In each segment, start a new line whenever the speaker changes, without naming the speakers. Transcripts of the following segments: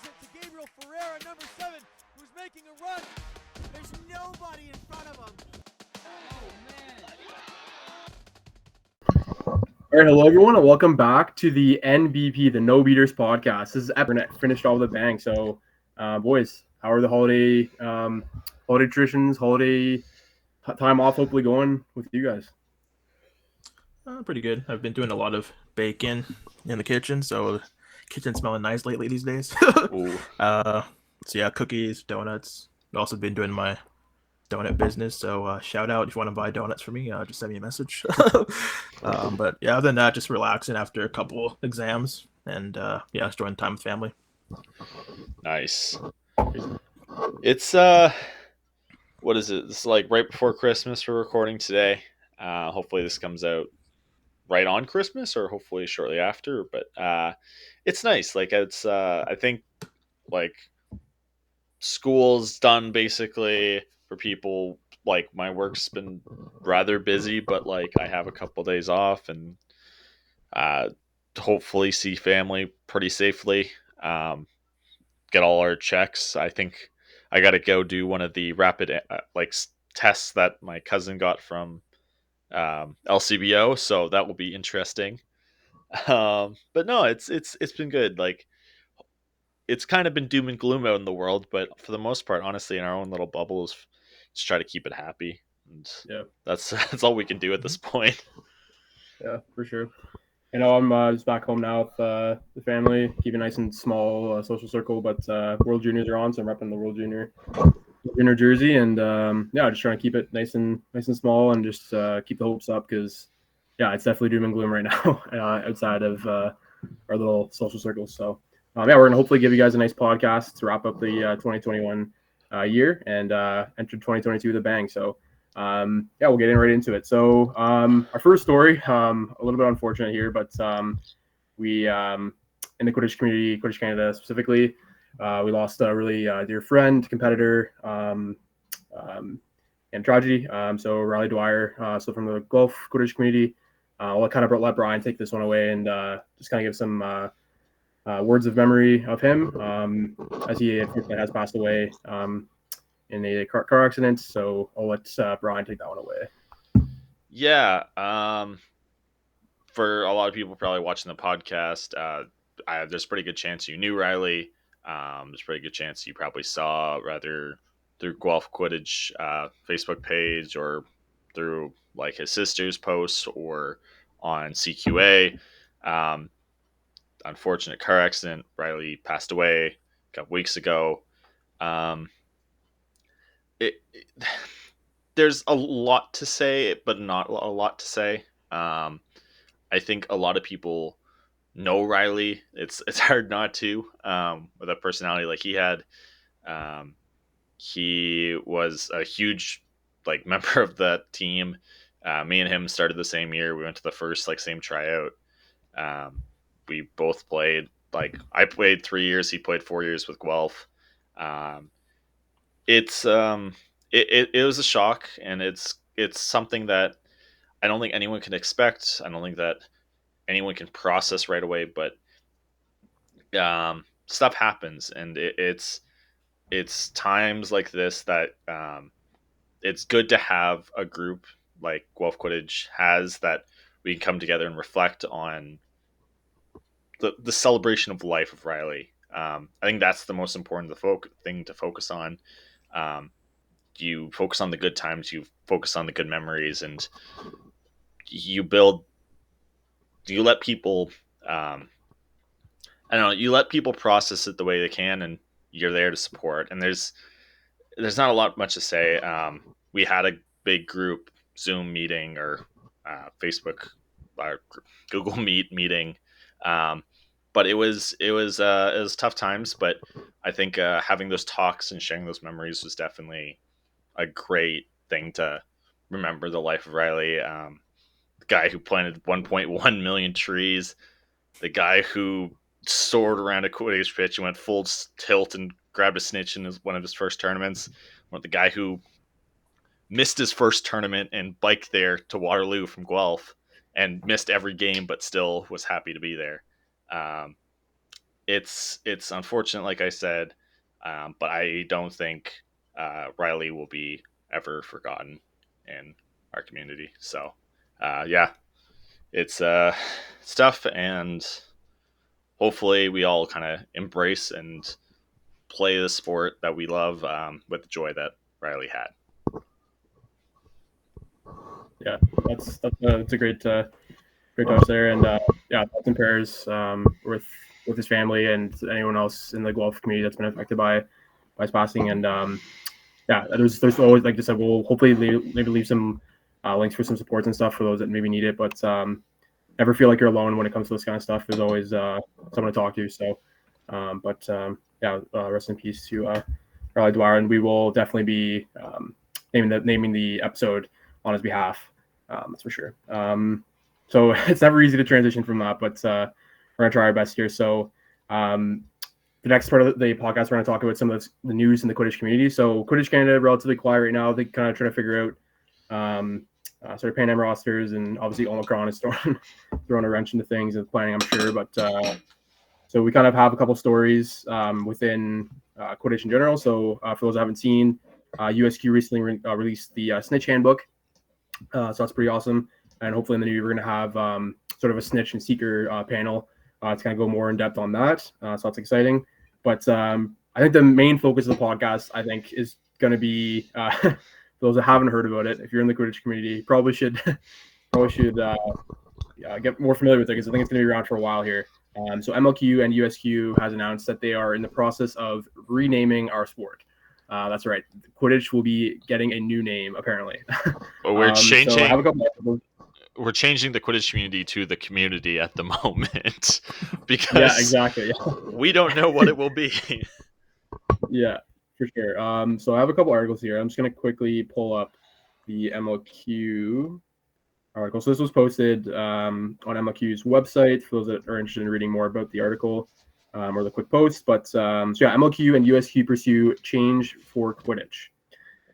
it to Gabriel Ferreira, number 7, who's making a run. There's nobody in front of him. Oh, man.
All right, hello everyone, and welcome back to the NBP, the No Beaters podcast. This is finished off with a bang. So, boys, how are the holiday traditions, holiday time off hopefully going with you guys?
Pretty good. I've been doing a lot of bacon in the kitchen, so kitchen's smelling nice lately these days. So yeah, cookies, donuts. I've also been doing my donut business, so shout out if you want to buy donuts for me, just send me a message. But yeah, other than that, just relaxing after a couple exams and yeah, enjoying time with family.
Nice. It's what is it? It's like right before Christmas we're recording today. Hopefully this comes out right on Christmas or hopefully shortly after, but it's nice. Like it's I think like school's done basically for people. Like my work's been rather busy, but like I have a couple days off and hopefully see family pretty safely. Get all our checks. I think I got to go do one of the rapid tests that my cousin got from LCBO, so that will be interesting. But no, it's been good. Like it's kind of been doom and gloom out in the world, but for the most part, honestly, in our own little bubbles, just try to keep it happy, and
Yeah,
that's all we can do at this point.
yeah, for sure. I'm just back home now with the family, keep it nice and small, social circle. But World Juniors are on, so I'm repping the World Junior jersey, and yeah, just trying to keep it nice and small, and just keep the hopes up because yeah, it's definitely doom and gloom right now outside of our little social circles. So yeah, we're gonna hopefully give you guys a nice podcast to wrap up the 2021 year and enter 2022 with a bang. So. Yeah, we'll get right into it. So our first story, a little bit unfortunate here, but we in the Quidditch community, Quidditch Canada specifically, we lost a really dear friend, competitor, and tragedy. So Riley Dwyer, so from the Guelph Quidditch community, I'll kind of let Bryan take this one away and just kind of give some words of memory of him as he has passed away. In a car accident, so I'll let Bryan take that one away.
Yeah, for a lot of people probably watching the podcast, there's a pretty good chance you knew Riley. There's a pretty good chance you probably saw rather through Guelph Quidditch Facebook page or through like his sister's posts or on CQA. Unfortunate car accident. Riley passed away a couple weeks ago. Um, there's a lot to say, but not a lot to say. I think a lot of people know Riley. It's hard not to with a personality like he had. He was a huge like member of that team. Me and him started the same year. We went to the first like same tryout. We both played. Like I played 3 years. He played 4 years with Guelph. Um, it's it was a shock, and it's something that I don't think anyone can expect. I don't think that anyone can process right away, but stuff happens, and it's times like this that it's good to have a group like Guelph Quidditch has that we can come together and reflect on the celebration of life of Riley. I think that's the most important thing to focus on. You focus on the good times, you focus on the good memories, and you let people I don't know, you let people process it the way they can, and you're there to support. And there's not a lot much to say. We had a big group Zoom meeting or Facebook or Google Meet meeting, but it was tough times. But I think having those talks and sharing those memories was definitely a great thing to remember the life of Riley. The guy who planted 1.1 million trees, the guy who soared around a Quidditch pitch and went full tilt and grabbed a snitch in one of his first tournaments. The guy who missed his first tournament and biked there to Waterloo from Guelph and missed every game, but still was happy to be there. Um, it's unfortunate, like I said, but I don't think Riley will be ever forgotten in our community. So, yeah, it's stuff, and hopefully we all kind of embrace and play the sport that we love with the joy that Riley had.
Yeah, that's a great touch there, and yeah, thoughts and prayers with his family and anyone else in the Guelph community that's been affected by his passing. And yeah, there's always, like I said, we'll hopefully maybe leave some links for some supports and stuff for those that maybe need it, but never feel like you're alone when it comes to this kind of stuff. There's always someone to talk to. So, yeah, rest in peace to Riley Dwyer, and we will definitely be naming the episode on his behalf. That's for sure. So it's never easy to transition from that, but we're gonna try our best here. So the next part of the podcast, we're gonna talk about some of the news in the Quidditch community. So Quidditch Canada, relatively quiet right now. They kind of trying to figure out sort of Pan Am rosters, and obviously Omicron is throwing a wrench into things and planning, I'm sure. But so we kind of have a couple stories within Quidditch in general. So for those that haven't seen, USQ recently released the Snitch Handbook. So that's pretty awesome. And hopefully in the new year, we're going to have sort of a snitch and seeker panel to kind of go more in depth on that. So that's exciting. But I think the main focus of the podcast, I think, is going to be for those that haven't heard about it. If you're in the Quidditch community, probably should get more familiar with it, because I think it's going to be around for a while here. So MLQ and USQ has announced that they are in the process of renaming our sport. That's right. Quidditch will be getting a new name, apparently.
Well, we're changing.
So I have a couple
we're changing the Quidditch community to the community at the moment because
yeah, exactly. Yeah.
We don't know what it will be.
Yeah, for sure. So I have a couple articles here. I'm just going to quickly pull up the MLQ article. So this was posted on MLQ's website for those that are interested in reading more about the article or the quick post. But so yeah, MLQ and USQ pursue change for Quidditch.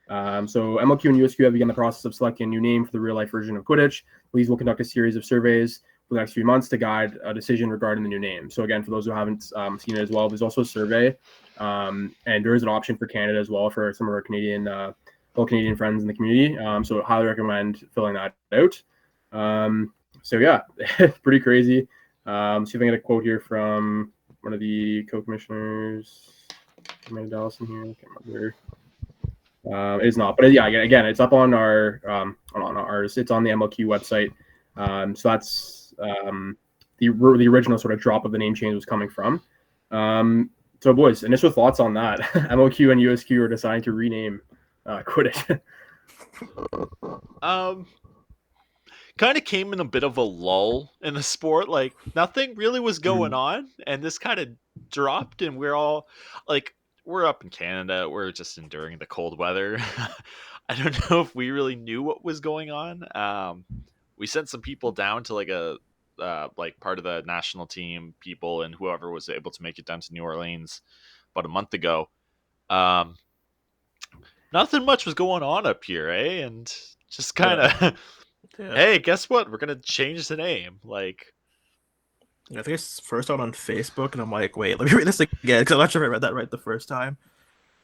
So MLQ and USQ have begun the process of selecting a new name for the real-life version of Quidditch. Leagues will conduct a series of surveys for the next few months to guide a decision regarding the new name. So again, for those who haven't seen it as well, there's also a survey, and there is an option for Canada as well for some of our Canadian friends in the community. So I highly recommend filling that out. So yeah, pretty crazy. See if I can get a quote here from one of the co-commissioners. Amanda Dallison here. I can't remember. It is not, but yeah, again, it's up on our on ours. It's on the MLQ website. So that's the original sort of drop of the name change was coming from. So boys, initial thoughts on that? MLQ and USQ are deciding to rename Quidditch.
Kind of came in a bit of a lull in the sport. Like nothing really was going on, and this kind of dropped, and we're all like, we're up in Canada. We're just enduring the cold weather. I don't know if we really knew what was going on. We sent some people down to like a like part of the national team people and whoever was able to make it down to New Orleans about a month ago. Nothing much was going on up here, eh? And just kind of, hey, guess what? We're gonna change the name. Like,
I think it's first out on Facebook, and I'm like, wait, let me read this again, because I'm not sure if I read that right the first time.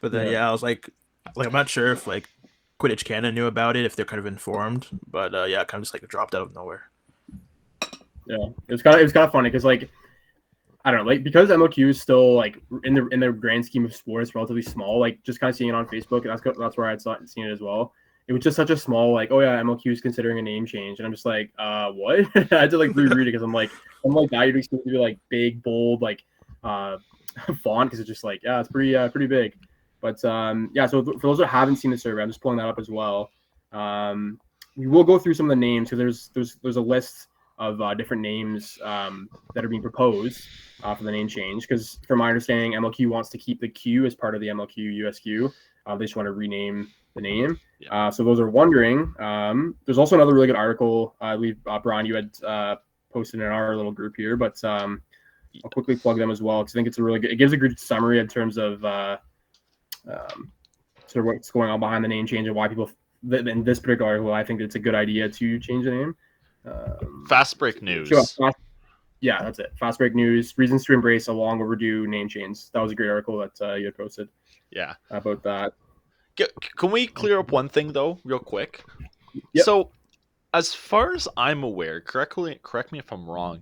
But then, yeah I was like, I'm not sure if like Quidditch Canada knew about it, if they're kind of informed. But yeah, it kind of just like dropped out of nowhere.
Yeah, it was kind of funny because like, I don't know, like because MLQ is still like in the grand scheme of sports relatively small. Like just kind of seeing it on Facebook, and that's where I'd seen it as well. It was just such a small, like, oh yeah, MLQ is considering a name change, and I'm just like, what? I had to like reread it because I'm like that you'd expect it to be like big, bold, like font, because it's just like, yeah, it's pretty big. But yeah, so for those that haven't seen the survey, I'm just pulling that up as well. We will go through some of the names because there's a list of different names that are being proposed for the name change. Because from my understanding, MLQ wants to keep the Q as part of the MLQ USQ. They just want to rename the name. So those are wondering. There's also another really good article. I believe Bryan, you had posted in our little group here, but I'll quickly plug them as well because I think it's a really good. It gives a good summary in terms of sort of what's going on behind the name change and why people. In this particular article, I think it's a good idea to change the name.
fast break news.
Sure. Yeah, that's it. Fast break news, reasons to embrace a long overdue name change. That was a great article that you had posted.
Yeah.
About that.
Can we clear up one thing though, real quick?
Yep.
So, as far as I'm aware, correct me if I'm wrong.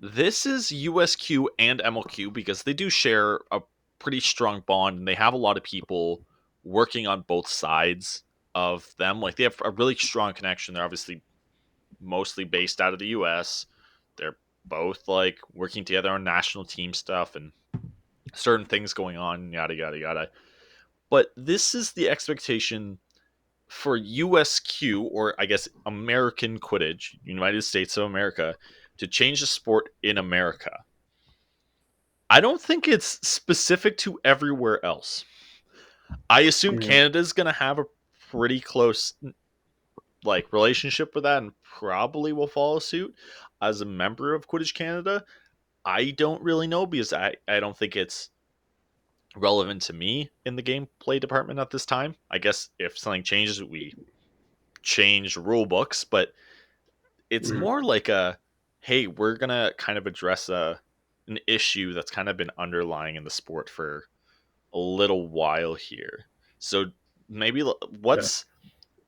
This is USQ and MLQ because they do share a pretty strong bond, and they have a lot of people working on both sides of them. Like they have a really strong connection. They're obviously mostly based out of the US. They're both like working together on national team stuff and certain things going on, yada yada yada. But this is the expectation for USQ, or I guess American Quidditch, United States of America, to change the sport in America. I don't think it's specific to everywhere else. I assume Canada's going to have a pretty close like relationship with that and probably will follow suit as a member of Quidditch Canada. I don't really know because I don't think it's relevant to me in the gameplay department at this time. I guess if something changes, we change rule books, but it's more like a, hey, we're gonna kind of address an issue that's kind of been underlying in the sport for a little while here. So maybe what's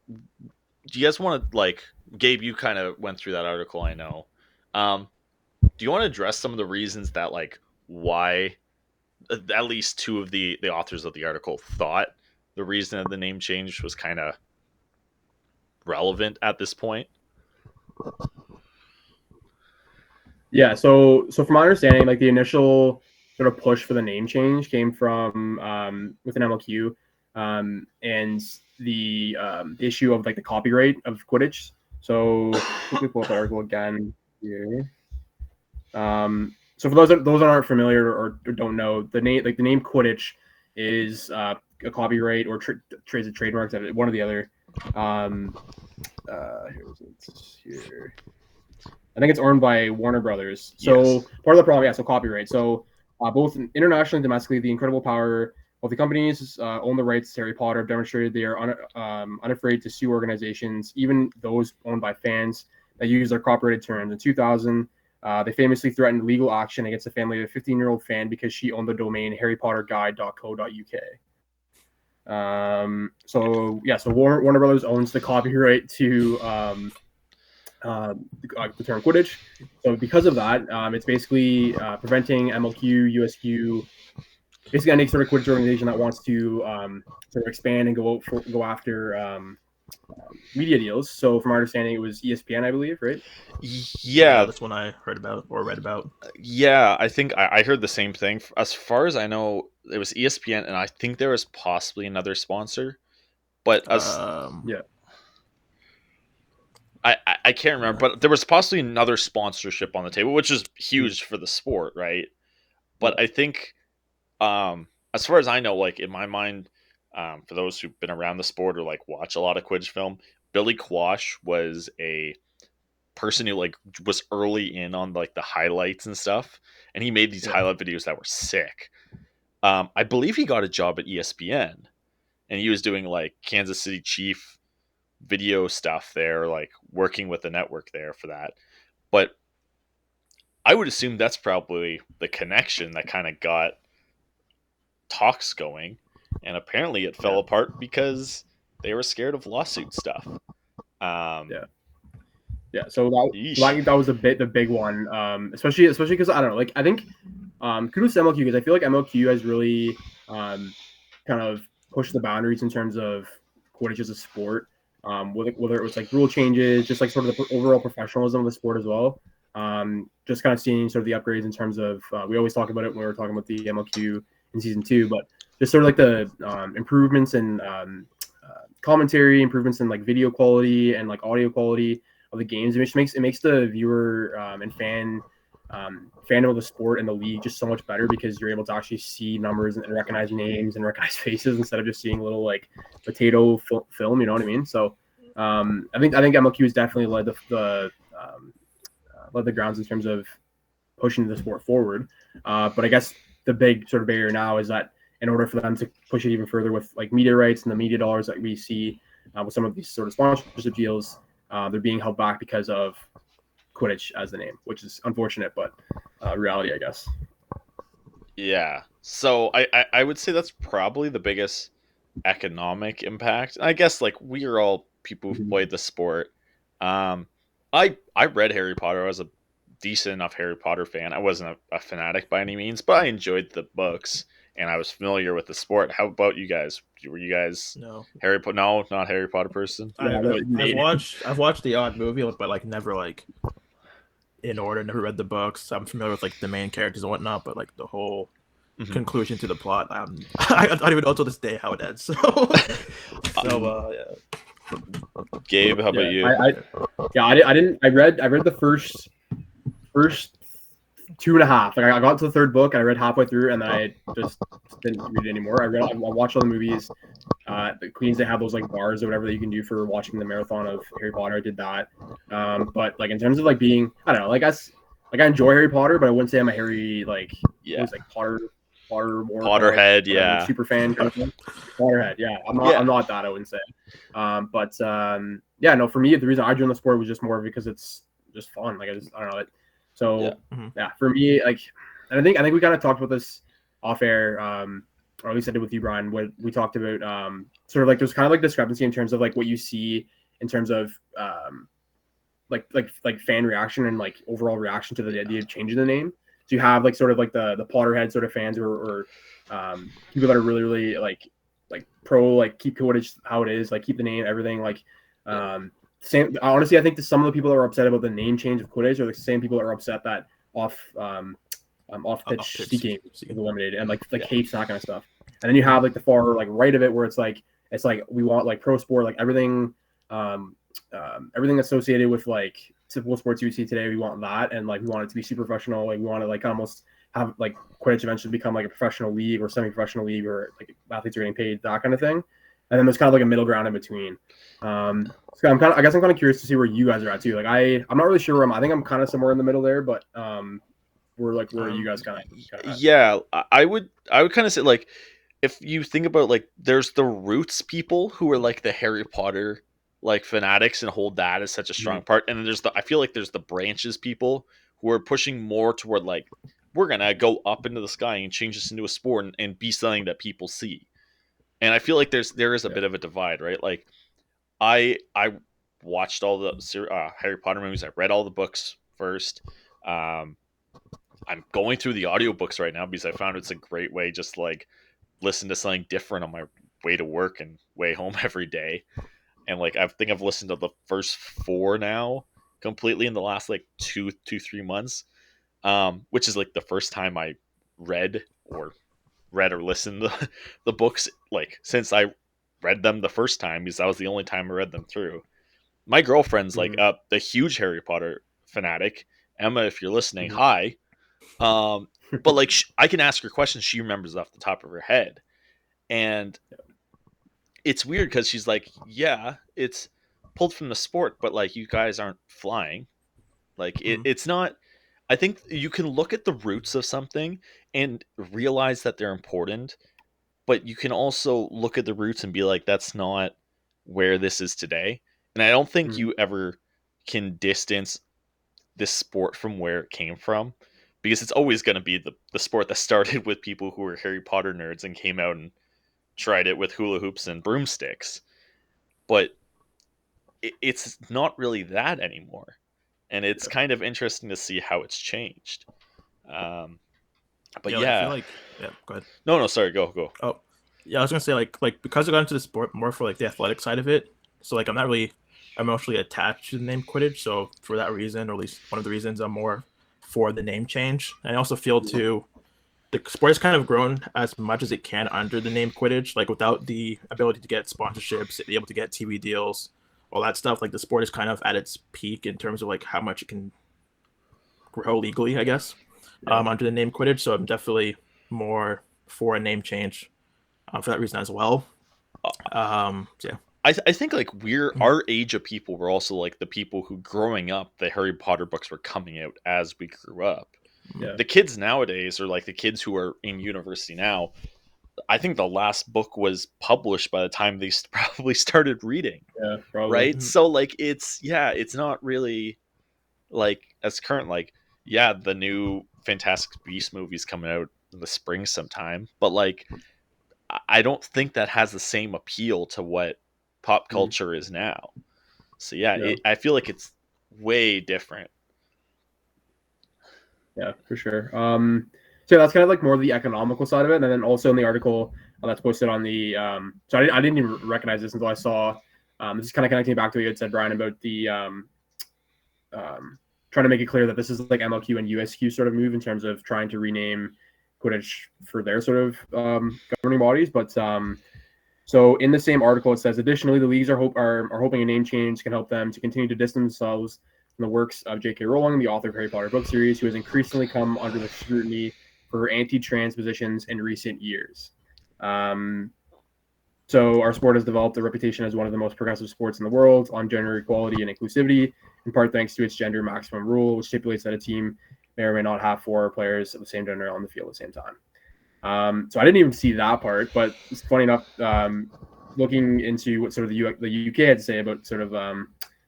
do you guys want to, like, Gabe, you kind of went through that article, I know. Do you want to address some of the reasons that, like, why at least two of the authors of the article thought the reason of the name change was kind of relevant at this point?
Yeah, so from my understanding, like the initial sort of push for the name change came from with an MLQ, and the issue of like the copyright of Quidditch. So quickly pull up the article again here. So for those that aren't familiar or don't know, the name Quidditch is a copyright or trades and trademarks, one or the other. Here is it here. I think it's owned by Warner Brothers. So
Yes.
Part of the problem, so copyright. So both internationally and domestically, the incredible power of the companies own the rights to Harry Potter have demonstrated they are unafraid to sue organizations, even those owned by fans, that use their copyrighted terms. In 2000, they famously threatened legal action against the family of a 15-year-old fan because she owned the domain harrypotterguide.co.uk. So Warner Brothers owns the copyright to the term Quidditch. So because of that, it's basically preventing MLQ, USQ, basically any sort of Quidditch organization that wants to sort of expand and go after media deals. So from our understanding, it was ESPN, I believe, right?
Yeah,
that's one I heard about or read about.
Yeah, I think I heard the same thing. As far as I know, it was ESPN, and I think there was possibly another sponsor. But
yeah.
I can't remember, but there was possibly another sponsorship on the table, which is huge for the sport, right? But I think, as far as I know, like in my mind, for those who've been around the sport or like watch a lot of Quidditch film, Billy Quash was a person who like was early in on like the highlights and stuff, and he made these highlight videos that were sick. I believe he got a job at ESPN, and he was doing like Kansas City Chief video stuff there, like working with the network there for that. But I would assume that's probably the connection that kind of got talks going, and apparently it fell apart because they were scared of lawsuit stuff.
So that was the big one, especially because I don't know, like I think kudos to MLQ because I feel like MLQ has really kind of pushed the boundaries in terms of Quidditch as a sport. Whether it was like rule changes, just like sort of the overall professionalism of the sport as well. Just kind of seeing sort of the upgrades in terms of we always talk about it when we were talking about the MLQ in season 2, but just sort of like the improvements in commentary, improvements in like video quality and like audio quality of the games. It makes the viewer and fandom of the sport and the league just so much better because you're able to actually see numbers and recognize names and recognize faces instead of just seeing little like potato film. You know what I mean? So I think MLQ has definitely led the grounds in terms of pushing the sport forward. But I guess the big sort of barrier now is that in order for them to push it even further with like media rights and the media dollars that we see with some of these sort of sponsorship deals, they're being held back because of Quidditch as the name, which is unfortunate, but reality, I guess.
Yeah. So I would say that's probably the biggest economic impact. I guess like we are all people who've played the sport. I read Harry Potter. I was a decent enough Harry Potter fan. I wasn't a fanatic by any means, but I enjoyed the books and I was familiar with the sport. How about you guys? Were you guys
No,
Harry Potter? No, not Harry Potter person.
I've watched the odd movie, but like never like in order. Never read the books. I'm familiar with like the main characters and whatnot, but like the whole conclusion to the plot, I don't even know to this day how it ends. Yeah.
Gabe, how about you?
I didn't. I read the first 2.5. Like I got to the third book and I read halfway through, and then I just didn't read it anymore. I watched all the movies. The Queens, they have those like bars or whatever that you can do for watching the marathon of Harry Potter. I did that. But like in terms of like being, I don't know, like I enjoy Harry Potter, but I wouldn't say I'm a Harry like
Potterhead, yeah,
super fan kind of thing. Potterhead, yeah. I'm not that, I wouldn't say. No, for me the reason I joined the sport was just more because it's just fun. Like I don't know it. So for me, like, and I think we kind of talked about this off air, or at least I did with you, Bryan. What we talked about, sort of like there's kind of like discrepancy in terms of like what you see in terms of like fan reaction and like overall reaction to the idea of changing the name. So you have like sort of like the Potterhead sort of fans or people that are really like pro, like keep Quidditch how it is, like keep the name, everything, like same. Honestly, I think that some of the people that are upset about the name change of Quidditch are the same people that are upset that off pitch speaking is eliminated and like hates that kind of stuff. And then you have like the far like right of it where it's like we want like pro sport, like everything everything associated with like typical sports you see today. We want that, and like we want it to be super professional. Like we want to like almost have like Quidditch eventually become like a professional league or semi-professional league where like athletes are getting paid, that kind of thing. And then there's kind of like a middle ground in between. So I'm kind of curious to see where you guys are at too. Like I'm not really sure where I think I'm kind of somewhere in the middle there, but where are you guys kind of at?
Yeah, I would kind of say like if you think about like there's the roots people who are like the Harry Potter like fanatics and hold that as such a strong part, and then I feel like there's the branches people who are pushing more toward like we're gonna go up into the sky and change this into a sport and be something that people see. And I feel like there is a bit of a divide, right? Like I watched all the Harry Potter movies. I read all the books first. I'm going through the audiobooks right now because I found it's a great way just to, like, listen to something different on my way to work and way home every day. And like I think I've listened to the first 4 now completely in the last like 3 months, which is like the first time I read or listened to the books like since I read them the first time, because that was the only time I read them through. My girlfriend's like the huge Harry Potter fanatic. Emma, if you're listening, hi. But like I can ask her questions, she remembers off the top of her head. And it's weird because she's like, yeah, it's pulled from the sport, but like you guys aren't flying. Like it's not. I think you can look at the roots of something and realize that they're important, but you can also look at the roots and be like, that's not where this is today. And I don't think you ever can distance this sport from where it came from, because it's always going to be the sport that started with people who were Harry Potter nerds and came out and tried it with hula hoops and broomsticks. But it's not really that anymore. And it's kind of interesting to see how it's changed. But
I feel like go ahead.
No, sorry, go.
Oh, yeah, I was gonna say like because I got into the sport more for like the athletic side of it, so like I'm not really emotionally attached to the name Quidditch. So for that reason, or at least one of the reasons, I'm more for the name change. And I also feel too, the sport has kind of grown as much as it can under the name Quidditch. Like without the ability to get sponsorships, be able to get TV deals, all that stuff. Like the sport is kind of at its peak in terms of like how much it can grow legally, I guess, under the name Quidditch. So I'm definitely more for a name change for that reason as well. Yeah.
I think like our age of people were also like the people who growing up, the Harry Potter books were coming out as we grew up. The kids nowadays are like the kids who are in university now. I think the last book was published by the time they probably started reading.
Yeah, probably.
Right. So like it's not really like as current, like yeah, the new Fantastic Beast movie's coming out in the spring sometime, but like I don't think that has the same appeal to what pop culture is now. So yeah,
Yeah.
I feel like it's way different.
Yeah, for sure. So that's kind of like more of the economical side of it, and then also in the article that's posted on the. So I didn't even recognize this until I saw. This is kind of connecting back to what you had said, Bryan, about the trying to make it clear that this is like MLQ and USQ sort of move in terms of trying to rename Quidditch for their sort of governing bodies. But so in the same article, it says additionally, the leagues are hoping a name change can help them to continue to distance themselves from the works of J.K. Rowling, the author of Harry Potter book series, who has increasingly come under the scrutiny for her anti-trans positions in recent years. So our sport has developed a reputation as one of the most progressive sports in the world on gender equality and inclusivity, in part thanks to its gender maximum rule, which stipulates that a team may or may not have 4 players of the same gender on the field at the same time. So I didn't even see that part, but it's funny enough, looking into what sort of the UK had to say about sort of the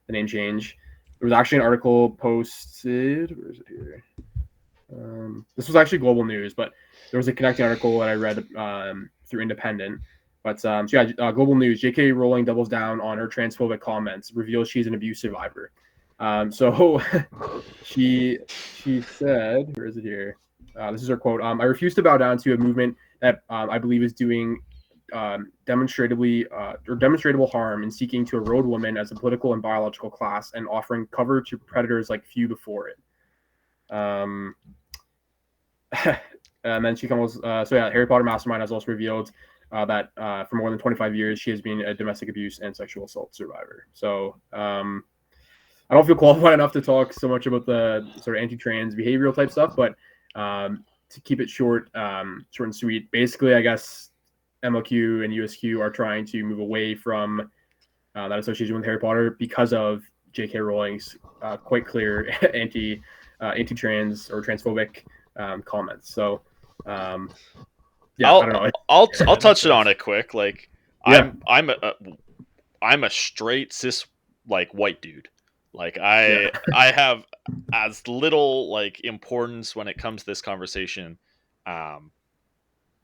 name change. There was actually an article posted. Where is it here? This was actually Global News, but there was a connecting article that I read through Independent. But so yeah, Global News. J.K. Rowling doubles down on her transphobic comments, reveals she's an abuse survivor. So she said, where is it here? This is her quote. I refuse to bow down to a movement that I believe is doing demonstrable harm in seeking to erode women as a political and biological class and offering cover to predators like few before it. And then she comes. So yeah, Harry Potter Mastermind has also revealed that for more than 25 years she has been a domestic abuse and sexual assault survivor. So I don't feel qualified enough to talk so much about the sort of anti-trans behavioral type stuff, but to keep it short and sweet, basically, I guess MLQ and USQ are trying to move away from that association with Harry Potter because of J.K. Rowling's quite clear anti-trans or transphobic comments. So, yeah, I don't know.
I'll touch it on it quick. Like,
yeah.
I'm a straight cis like white dude. Like I have as little like importance when it comes to this conversation,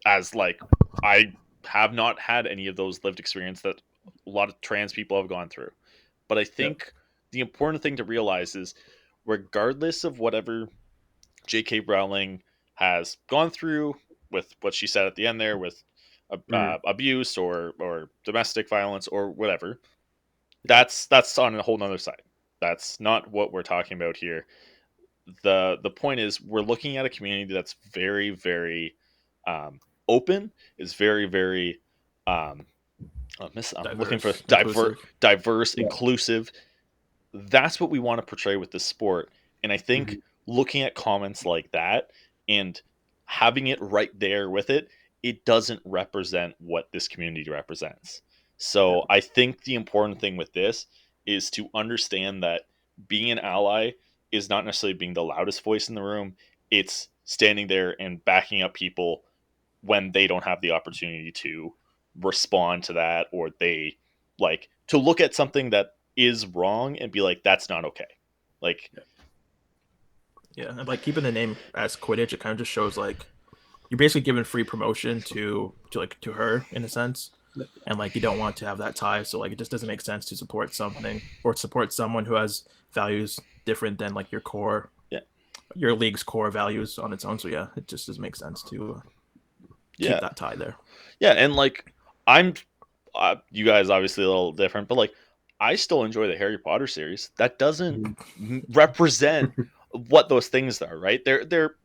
as like I have not had any of those lived experience that a lot of trans people have gone through. But I think the important thing to realize is, regardless of whatever J.K. Rowling has gone through with what she said at the end there, with abuse or domestic violence or whatever, that's on a whole nother side. That's not what we're talking about here. The point is, we're looking at a community that's very, very open, is very, very I'm looking for diverse, inclusive. That's what we want to portray with this sport. And I think looking at comments like that and having it right there with it, it doesn't represent what this community represents. So I think the important thing with this is to understand that being an ally is not necessarily being the loudest voice in the room. It's standing there and backing up people when they don't have the opportunity to respond to that, or they like to look at something that is wrong and be like, that's not okay. Like,
yeah, and like keeping the name as Quidditch, it kind of just shows like you're basically giving free promotion to her in a sense, and like you don't want to have that tie, so like it just doesn't make sense to support something or support someone who has values different than like your league's core values on its own. So yeah, it just doesn't make sense to keep that tie there.
Yeah, and like you guys obviously a little different, but like I still enjoy the Harry Potter series. That doesn't represent what those things are, right?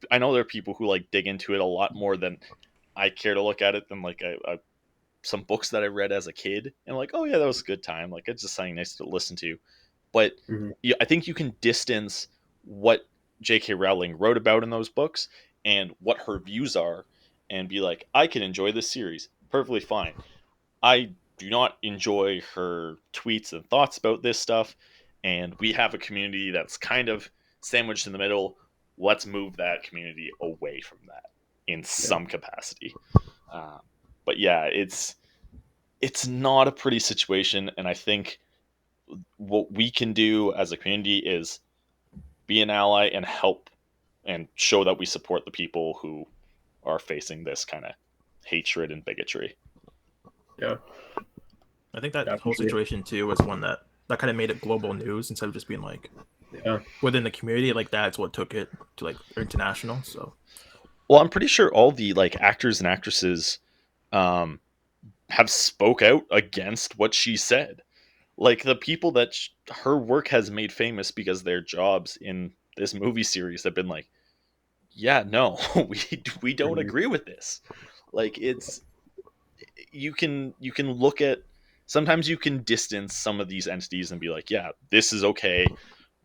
I know there are people who like dig into it a lot more than I care to look at it, than like some books that I read as a kid, and like, oh yeah, that was a good time. Like, it's just something nice to listen to. But I think you can distance what J.K. Rowling wrote about in those books and what her views are, and be like, I can enjoy this series perfectly fine. I do not enjoy her tweets and thoughts about this stuff, and we have a community that's kind of sandwiched in the middle. Let's move that community away from that in some capacity. But yeah, it's not a pretty situation, and I think what we can do as a community is be an ally and help and show that we support the people who are facing this kind of hatred and bigotry.
Yeah.
I think that
Yeah,
whole
for sure.
situation too was one that kind of made it global news instead of just being like
Yeah.
within the community. Like that's what took it to like international. So
Well, I'm pretty sure all the like actors and actresses have spoke out against what she said. Like the people that her work has made famous because their jobs in this movie series have been like, yeah, no, we don't
Mhm.
agree with this. Like it's you can look at, sometimes you can distance some of these entities and be like, yeah, this is okay,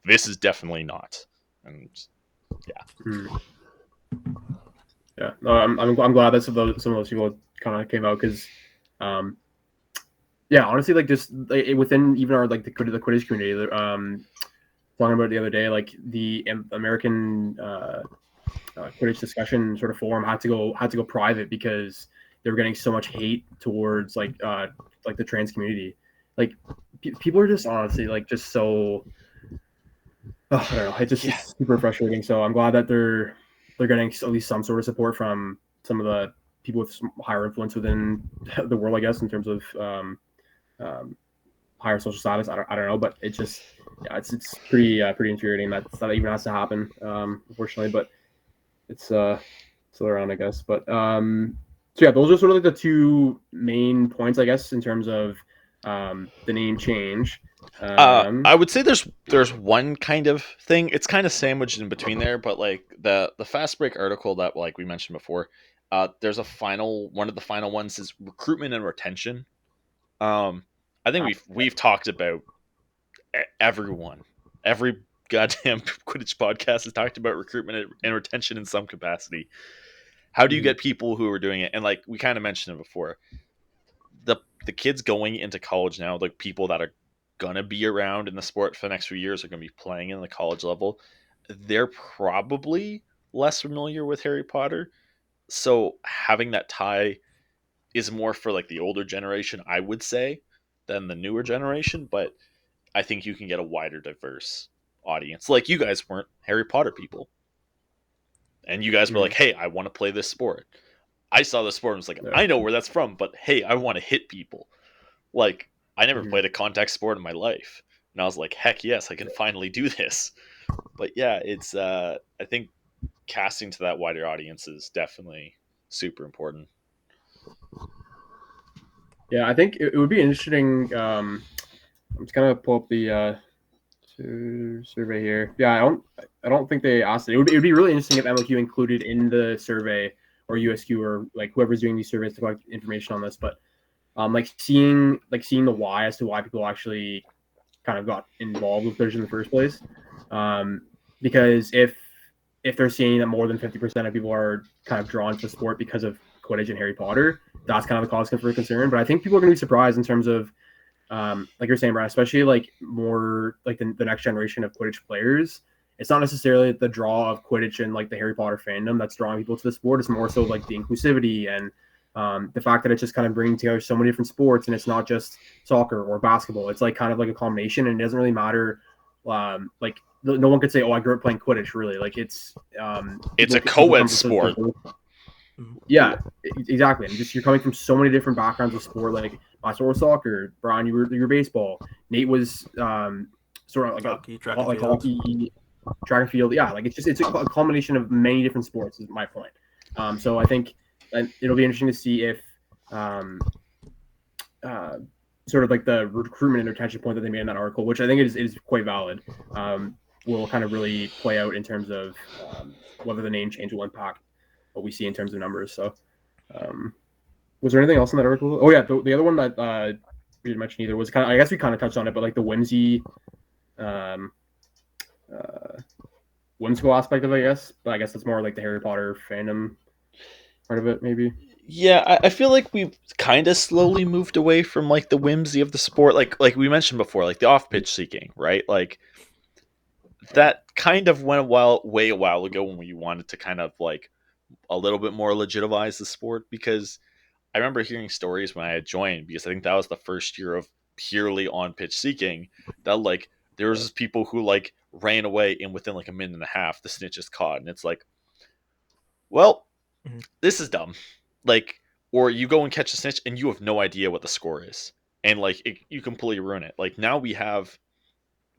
this is definitely not. And
Mhm. Yeah. No, I'm glad that some of those people kind of came out because, yeah, honestly, like just like, within even our like the Quidditch community, talking about it the other day, like the American Quidditch discussion sort of forum had to go private because they were getting so much hate towards like the trans community. Like people are just honestly like just so I don't know. It's super frustrating. So I'm glad that they're getting at least some sort of support from some of the people with some higher influence within the world, I guess, in terms of um, higher social status. I don't know, but it just it's pretty infuriating that even has to happen, unfortunately. But it's still around, I guess. But so yeah, those are sort of like the two main points, I guess, in terms of the name change.
I would say there's one kind of thing. It's kind of sandwiched in between there, but like the fast break article that like we mentioned before, there's a final one of the final ones is recruitment and retention. I think we've talked about everyone, every goddamn Quidditch podcast has talked about recruitment and retention in some capacity. How do you get people who are doing it? And like we kind of mentioned it before, the kids going into college now, like people that are gonna be around in the sport for the next few years, are gonna be playing in the college level. They're probably less familiar with Harry Potter, so having that tie is more for like the older generation, I would say, than the newer generation. But I think you can get a wider, diverse audience. Like you guys weren't Harry Potter people, and you guys were like, "Hey, I want to play this sport." I saw the sport and was like,
Yeah.
"I know where that's from," but hey, I want to hit people. Like I never
Mhm.
played a contact sport in my life, and I was like, "Heck yes, I can finally do this." But yeah, it's I think casting to that wider audience is definitely super important.
Yeah, I think it would be interesting. I'm just gonna pull up the survey here. Yeah, I don't think they asked it. It would be really interesting if MLQ included in the survey, or USQ, or like whoever's doing these surveys to collect information on this. But like seeing the why as to why people actually kind of got involved with Quidditch in the first place. Because if they're seeing that more than 50% of people are kind of drawn to the sport because of Quidditch and Harry Potter, that's kind of the cause for concern. But I think people are going to be surprised in terms of, like you're saying, Bryan, especially like more like the next generation of Quidditch players. It's not necessarily the draw of Quidditch and like the Harry Potter fandom that's drawing people to the sport. It's more so like the inclusivity and the fact that it's just kind of bringing together so many different sports, and it's not just soccer or basketball. It's like kind of like a combination, and it doesn't really matter. Like no one could say, "Oh, I grew up playing Quidditch." Really, like it's
It's a
people
co-ed
come from
sport.
yeah, exactly. And just you're coming from so many different backgrounds of sport. Like my sport was soccer. Bryan, you were baseball. Nate was sort of like
hockey, track
like
and field.
hockey, track and field. Yeah, like it's a combination of many different sports. Is my point. So I think it'll be interesting to see if uh, sort of like the recruitment and retention point that they made in that article, which I think is quite valid, will kind of really play out in terms of whether the name change will impact what we see in terms of numbers. So, was there anything else in that article? Oh yeah, the other one that we didn't mention either was kind of, I guess we kind of touched on it, but like the whimsy, um, whimsical aspect of it, I guess. But I guess that's more like the Harry Potter fandom part of it, maybe.
Yeah, I feel like we've kind of slowly moved away from like the whimsy of the sport, like we mentioned before, like the off pitch seeking, right? Like that kind of went a while ago when we wanted to kind of like a little bit more legitimize the sport, because I remember hearing stories when I had joined, because I think that was the first year of purely on pitch seeking, that like there was people who like ran away, and within like a minute and a half, the snitch is caught, and it's like, well, this is dumb. Like, or you go and catch a snitch, and you have no idea what the score is, and like you completely ruin it. Like now we have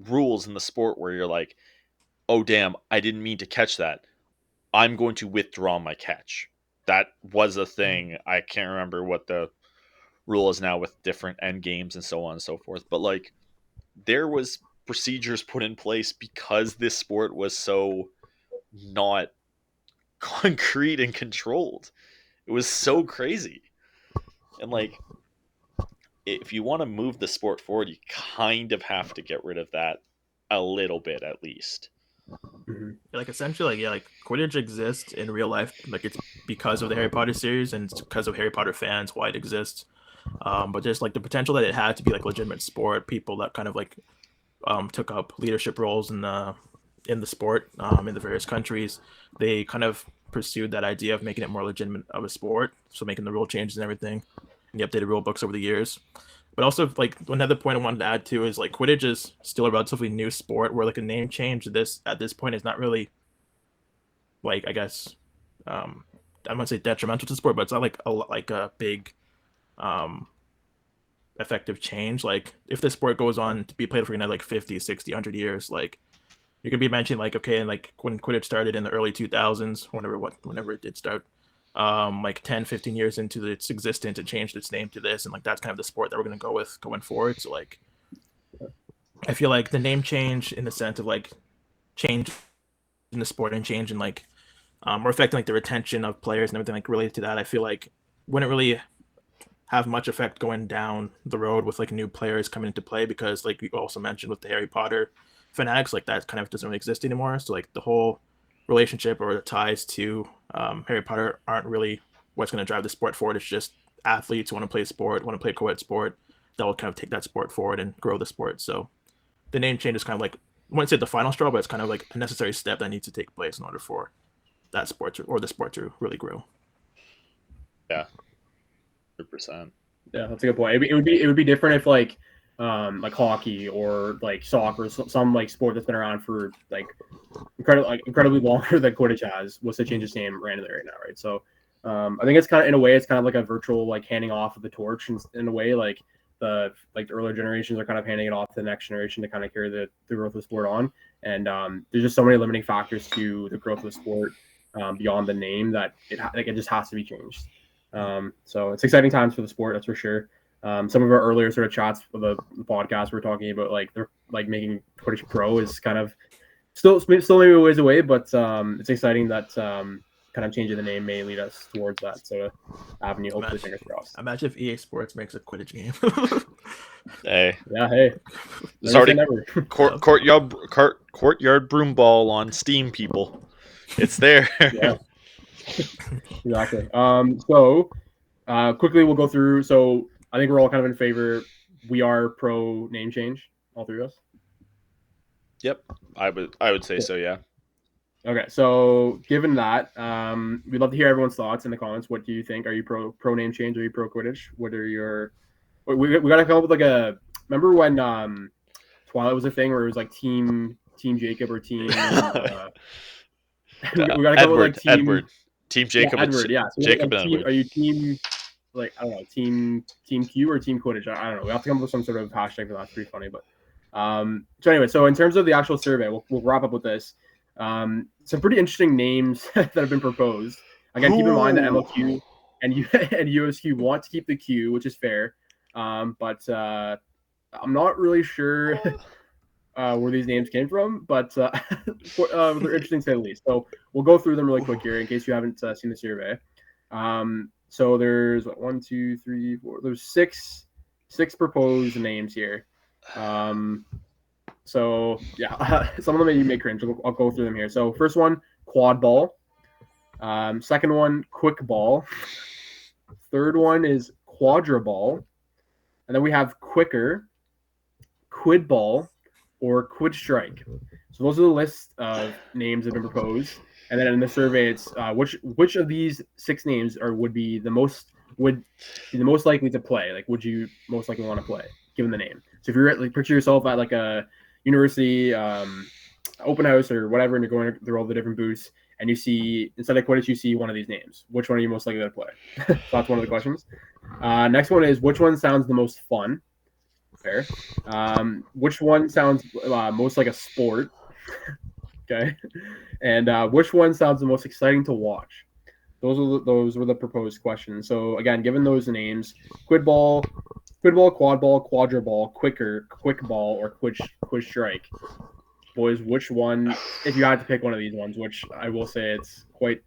rules in the sport where you're like, oh damn, I didn't mean to catch that. I'm going to withdraw my catch. That was a thing. I can't remember what the rule is now with different end games and so on and so forth. But like, there was procedures put in place because this sport was so not concrete and controlled. It was so crazy. And like, if you want to move the sport forward, you kind of have to get rid of that a little bit at least.
Like essentially, like Quidditch exists in real life. Like it's because of the Harry Potter series and it's because of Harry Potter fans why it exists. But there's like the potential that it had to be like legitimate sport. People that kind of like took up leadership roles in the sport in the various countries, they kind of pursued that idea of making it more legitimate of a sport. So making the rule changes and everything, and the updated rule books over the years. But also, like another point I wanted to add too is like Quidditch is still a relatively new sport where like a name change at this point is not really like, I guess I'm gonna say detrimental to the sport, but it's not like a big effective change. Like if the sport goes on to be played for another like 50, 60, 100 years, like you could be mentioning like, okay, and like when Quidditch started in the early 2000s, whenever it did start, like 10, 15 years into its existence, it changed its name to this, and like that's kind of the sport that we're going to go with going forward. So like I feel like the name change in the sense of like change in the sport and change in like or affecting like the retention of players and everything like related to that, I feel like wouldn't really have much effect going down the road with like new players coming into play, because like you also mentioned with the Harry Potter fanatics, like that kind of doesn't really exist anymore. So like the whole relationship or the ties to Harry Potter aren't really what's going to drive the sport forward. It's just athletes who want to play sport, want to play co-ed sport, that will kind of take that sport forward and grow the sport. So the name change is kind of like, I wouldn't say the final straw, but it's kind of like a necessary step that needs to take place in order for that sport or the sport to really grow.
Yeah, 100%.
Yeah, that's a good point. It would be different if like hockey or like soccer, some like sport that's been around for like incredibly longer than Quidditch has, was to change its name randomly right now, right? So I think it's kind of, in a way, it's kind of like a virtual like handing off of the torch in a way. Like the earlier generations are kind of handing it off to the next generation to kind of carry the growth of the sport on. And there's just so many limiting factors to the growth of the sport beyond the name that it just has to be changed. So it's exciting times for the sport, that's for sure. Some of our earlier sort of chats for the podcast, we're talking about like they're like making Quidditch Pro is kind of still maybe a ways away, but it's exciting that kind of changing the name may lead us towards that sort of avenue. Hopefully, fingers crossed.
Imagine if EA Sports makes a Quidditch game.
Hey,
There's
already courtyard broom ball on Steam, people. It's there.
Yeah. Exactly. So quickly we'll go through. So I think we're all kind of in favor. We are pro name change, all three of us.
Yep, I would say so. Yeah.
Okay, so given that, we'd love to hear everyone's thoughts in the comments. What do you think? Are you pro name change? Are you pro Quidditch? What are your? We got to come up with like a. Remember when Twilight was a thing where it was like team Jacob or team. We got to come up with like
Edward. Team Jacob.
Yeah, Edward. Yeah. So
Jacob
like
and
team,
Edward.
are you team? Like I don't know, team Q or team Quidditch? I don't know. We have to come up with some sort of hashtag for that. It's pretty funny, but so anyway, so in terms of the actual survey, we'll wrap up with this. Some pretty interesting names that have been proposed. Again, keep in mind that MLQ and USQ want to keep the Q, which is fair. But I'm not really sure where these names came from, but they're interesting to say the least. So we'll go through them really quick here in case you haven't seen the survey. So there's 1, 2, 3, 4. There's six proposed names here. So yeah, some of them you may cringe. I'll go through them here. So first one, quad ball. Second one, quick ball. Third one is quadra ball. And then we have quicker, quid ball, or quid strike. So those are the list of names that have been proposed. And then in the survey, it's which of these 6 names would be the most likely to play? Like, would you most likely want to play, given the name? So if you're like, picture yourself at like a university open house or whatever, and you're going through all the different booths, and you see, instead of Quidditch, you see one of these names. Which one are you most likely to play? So that's one of the questions. Next one is, which one sounds the most fun? Fair. Which one sounds most like a sport? Okay. And which one sounds the most exciting to watch? Those were the proposed questions. So again, given those names, quad ball, quad ball, quadra ball, quick ball, or quiz strike. Boys, which one? If you had to pick one of these ones, which I will say it's quite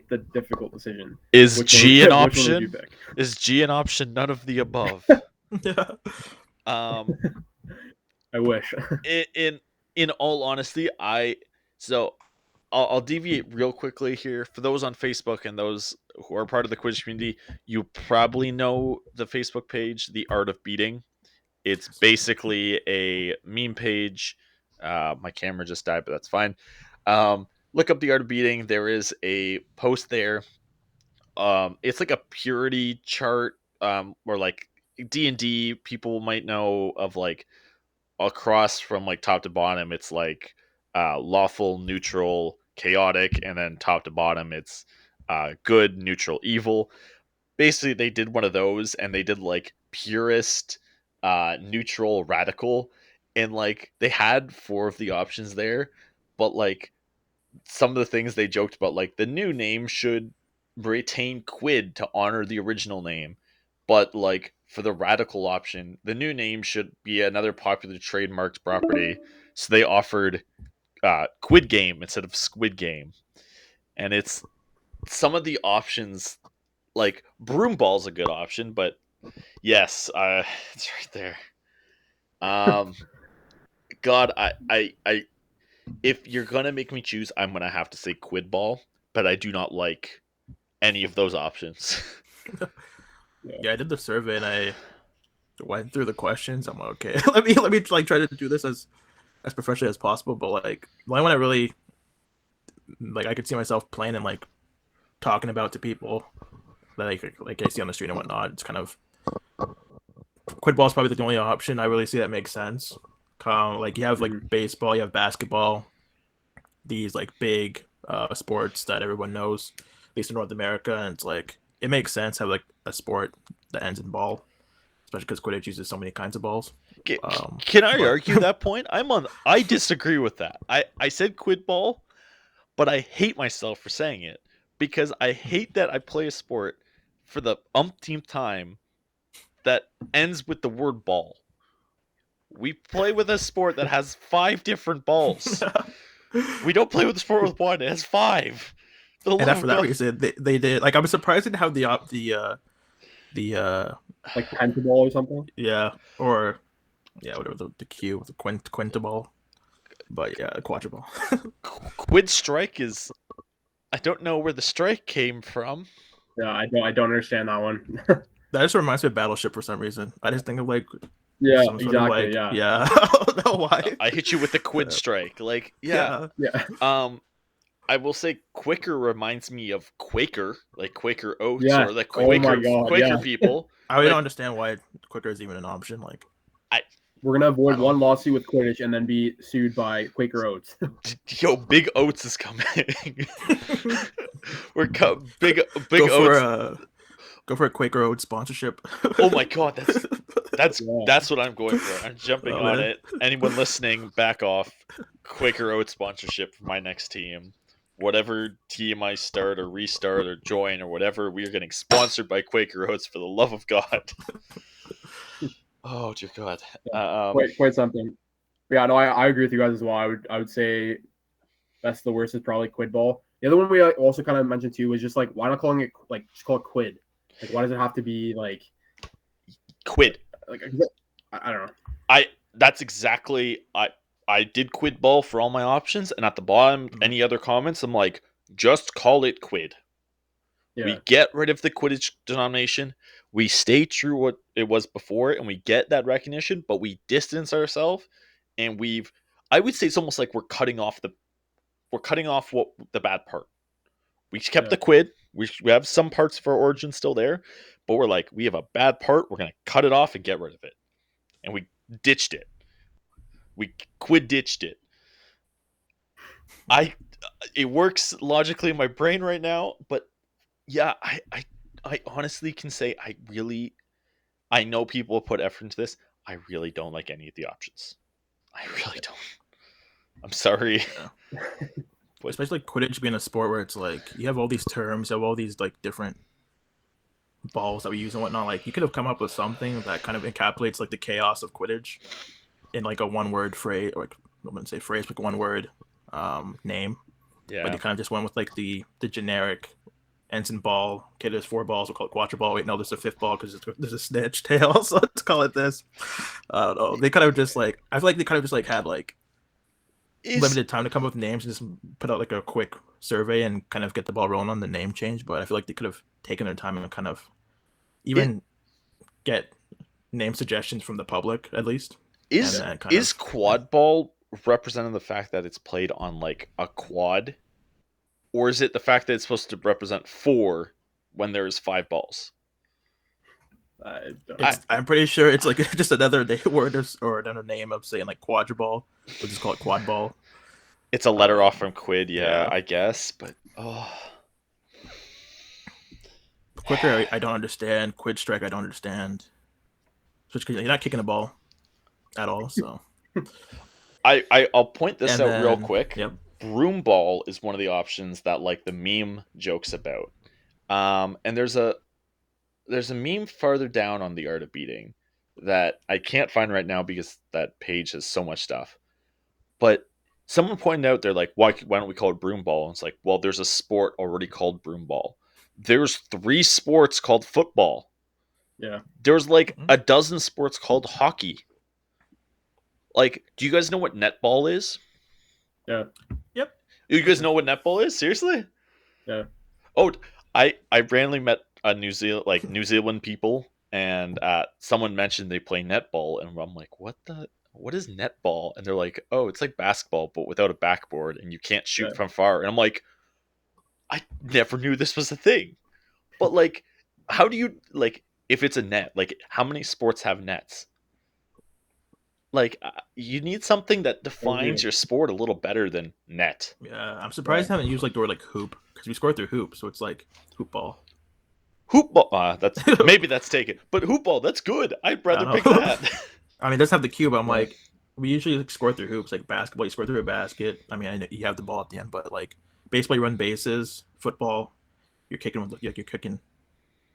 the difficult decision.
Is
Which
G
one,
an
which one would you
option?
pick?
Is G an option? None of the above.
Yeah.
I wish.
In all honesty, I'll deviate real quickly here. For those on Facebook and those who are part of the Quidditch community, you probably know the Facebook page, The Art of Beating. It's basically a meme page. My camera just died, but that's fine. Look up The Art of Beating. There is a post there. It's like a purity chart, where like D&D people might know of, like, across from like top to bottom, it's like lawful, neutral, chaotic, and then top to bottom it's good, neutral, evil. Basically they did one of those, and they did like purist, neutral, radical, and like they had 4 of the options there, but like some of the things they joked about, like the new name should retain quid to honor the original name, but like for the radical option, the new name should be another popular trademarked property, so they offered quid game instead of squid game. And it's some of the options, like broom ball's a good option, but yes, it's right there. God, I if you're gonna make me choose, I'm gonna have to say quid ball, but I do not like any of those options.
Yeah, I did the survey and I went through the questions. I'm like, okay, let me like try to do this as professionally as possible. But like, the only one I really like, I could see myself playing and like talking about to people that like I see on the street and whatnot. It's kind of quid ball is probably the only option I really see that makes sense. Like you have like baseball, you have basketball, these like big sports that everyone knows, at least in North America, and it's like it makes sense to have like a sport that ends in ball, especially because Quidditch uses so many kinds of balls.
Can I argue that point? I disagree with that. I said quid ball, but I hate myself for saying it, because I hate that I play a sport for the umpteenth time that ends with the word ball. We play with a sport that has 5 different balls. We don't play with a sport with one. It has 5.
And for that reason, they did. Like, I was surprised at how the
like pentaball or something.
Yeah, or yeah, whatever the Q, the quintaball. But yeah, quadriball.
Quid strike is. I don't know where the strike came from.
Yeah, I don't understand that one.
That just reminds me of Battleship for some reason. I just think of like
yeah,
some sort
exactly.
of like,
yeah.
I don't know why.
I hit you with the quid strike. Like, yeah. I will say Quicker reminds me of Quaker, like Quaker Oats, or the Quaker people.
I really don't understand why Quicker is even an option. Like,
we're gonna avoid one lawsuit with Quidditch and then be sued by Quaker Oats.
Yo, Big Oats is coming. Big
Oats. Go for a Quaker Oats sponsorship.
Oh my god, that's what I'm going for. I'm jumping on it. Anyone listening, back off. Quaker Oats sponsorship for my next team. Whatever team I start or restart or join or whatever, we are getting sponsored by Quaker Oats, for the love of God. Oh dear God.
Quite something. But yeah, no, I agree with you guys as well. I would say that's the worst is probably quid ball. The other one we also kind of mentioned too was just like, why not calling it like just call it quid? Like, why does it have to be like
quid?
Like, I don't know.
That's exactly I did quid ball for all my options, and at the bottom, any other comments, I'm like, just call it quid. Yeah. We get rid of the Quidditch denomination. We stay true what it was before, and we get that recognition, but we distance ourselves, and I would say it's almost like we're cutting off what the bad part. We kept the quid. We have some parts of our origin still there, but we're like, we have a bad part. We're gonna cut it off and get rid of it, and we ditched it. We quid ditched it. It works logically in my brain right now, but yeah, I honestly can say I know people put effort into this. I really don't like any of the options. I really don't. I'm sorry.
Yeah.
But
Especially Quidditch being a sport where it's like you have all these terms, you have all these like different balls that we use and whatnot. Like you could have come up with something that kind of encapsulates like the chaos of Quidditch in like a one-word phrase, or like, I wouldn't say phrase, but one word name.
yeah,
But you kind of just went with like the generic ensign ball. Okay, there's 4 balls. We'll call it quattro ball. Wait, no, there's a 5th ball because there's a snitch tail. So let's call it this. I don't know. They kind of just like, I feel like they kind of just like had like limited time to come up with names and just put out like a quick survey and kind of get the ball rolling on the name change. But I feel like they could have taken their time and kind of even get name suggestions from the public at least.
Is quad ball representing the fact that it's played on like a quad, or is it the fact that it's supposed to represent 4 when there's 5 balls?
I'm pretty sure it's like just another word or another name of saying like quadriball. We'll just call it quad ball.
It's a letter off from quid, yeah, I guess, but
Quicker, I don't understand. Quid strike, I don't understand. Especially you're not kicking a ball at all, so.
I'll point this out real quick.
Yep.
Broom ball is one of the options that like the meme jokes about. And there's a meme farther down on the art of beating that I can't find right now because that page has so much stuff. But someone pointed out, they're like, why don't we call it broom ball? And it's like, well, there's a sport already called broom ball. There's 3 sports called football.
Yeah.
There's like a dozen sports called hockey. Like, do you guys know what netball is?
Yeah.
Yep.
You guys know what netball is? Seriously?
Yeah.
Oh, I randomly met a New Zealand people, and someone mentioned they play netball, and I'm like, what is netball? And they're like, oh, it's like basketball, but without a backboard, and you can't shoot from far. And I'm like, I never knew this was a thing. But like, how do you like if it's a net? Like, how many sports have nets? Like, you need something that defines your sport a little better than net.
Yeah, I'm surprised they haven't used like the word like hoop, because we score through hoop, so it's like hoop ball.
Hoop ball. That's maybe that's taken, but hoop ball. That's good. I'd rather pick that.
I mean, it does have the cue, but I'm like, we usually like, score through hoops, like basketball. You score through a basket. I mean, I know you have the ball at the end, but like baseball, you run bases. Football, you're kicking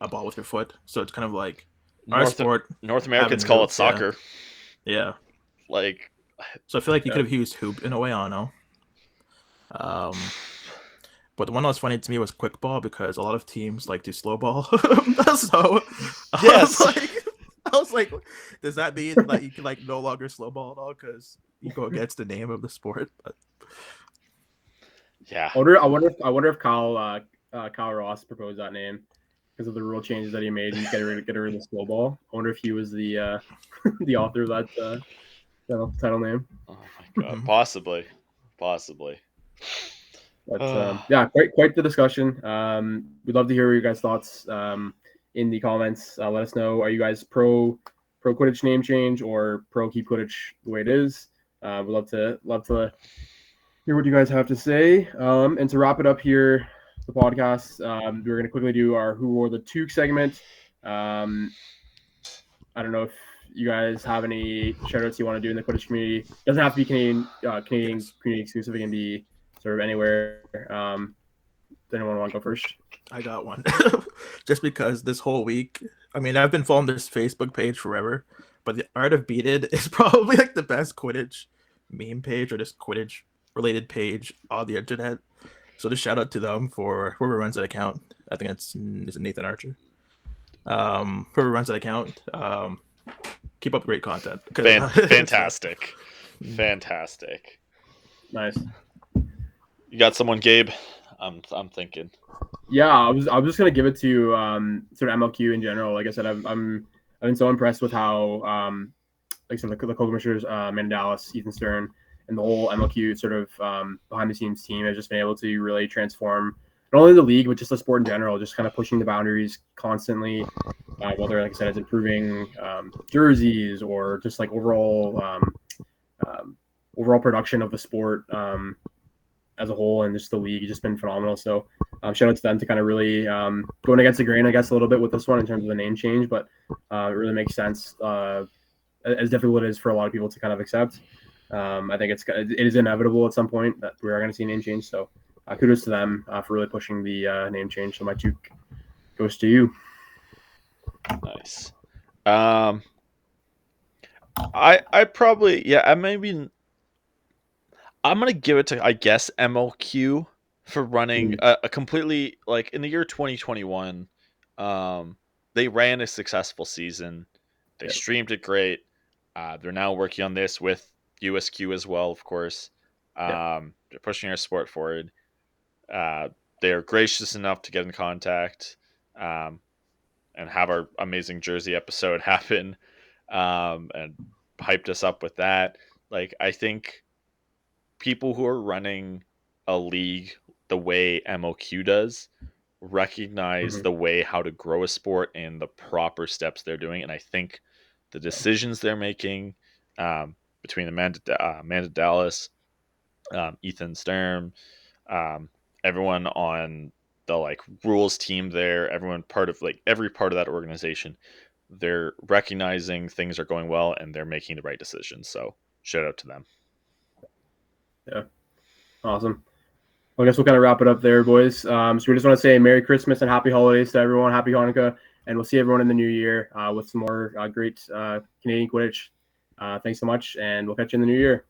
a ball with your foot. So it's kind of like our sport.
North Americans call it soccer.
Yeah.
Like,
so I feel like you could have used hoop in a way. I don't know. But the one that was funny to me was quick ball, because a lot of teams like to slow ball. So
yes.
I was like, does that mean that you can like no longer slow ball at all because you go against the name of the sport? But...
yeah.
I wonder if Kyle Ross proposed that name because of the rule changes that he made and get rid of the slow ball. I wonder if he was the the author of that title name.
Oh my god, possibly.
But yeah, quite the discussion. We'd love to hear your guys' thoughts in the comments. Let us know. Are you guys pro Quidditch name change or pro keep Quidditch the way it is? We'd love to hear what you guys have to say. And to wrap it up here, the podcast, we're going to quickly do our Who Wore the Toque segment. I don't know if you guys have any shout-outs you want to do in the Quidditch community. It doesn't have to be Canadian community exclusive. It can be sort of anywhere. Does anyone want to go first?
I got one. Just because this whole week, I mean, I've been following this Facebook page forever, but the Art of Beat It is probably like the best Quidditch meme page or just Quidditch related page on the internet. So just shout out to them for whoever runs that account. I think is it Nathan Archer. Whoever runs that account, keep up great content.
Fantastic.
Nice.
You got someone, Gabe? I'm thinking.
Yeah, I was just gonna give it to sort of MLQ in general. Like I said, I've been so impressed with how like some of the co-commissioners, Amanda Dallas, Ethan Stern, and the whole MLQ sort of behind the scenes team has just been able to really transform not only the league but just the sport in general. Just kind of pushing the boundaries constantly. Whether, like I said, it's improving jerseys or just like overall production of the sport. as a whole, and just the league has just been phenomenal. So shout out to them to kind of really going against the grain, I guess, a little bit with this one in terms of the name change, but it really makes sense. As difficult it is for a lot of people to kind of accept, I think it is inevitable at some point that we are going to see a name change. So kudos to them for really pushing the name change. So my juke goes to you.
Nice. I probably I'm gonna give it to, I guess, MLQ for running a completely, like, in the year 2021. They ran a successful season. They streamed it great. They're now working on this with USQ as well, of course. They're pushing our sport forward. They're gracious enough to get in contact and have our amazing Jersey episode happen, and hyped us up with that. Like, I think people who are running a league the way MOQ does recognize the way how to grow a sport and the proper steps they're doing. And I think the decisions they're making, between Amanda Dallas, Ethan Sturm, everyone on the like rules team there, everyone part of like every part of that organization, they're recognizing things are going well and they're making the right decisions. So shout out to them.
Yeah. Awesome. Well, I guess we'll kind of wrap it up there, boys. So we just want to say Merry Christmas and Happy Holidays to everyone. Happy Hanukkah. And we'll see everyone in the new year with some more great Canadian Quidditch. Thanks so much, and we'll catch you in the new year.